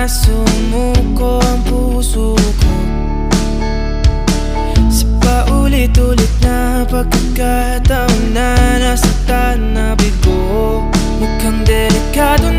na sumuko ang puso ko sa paulit-ulit na pagkakataon na nasaktan na bigo. Mukhang delikado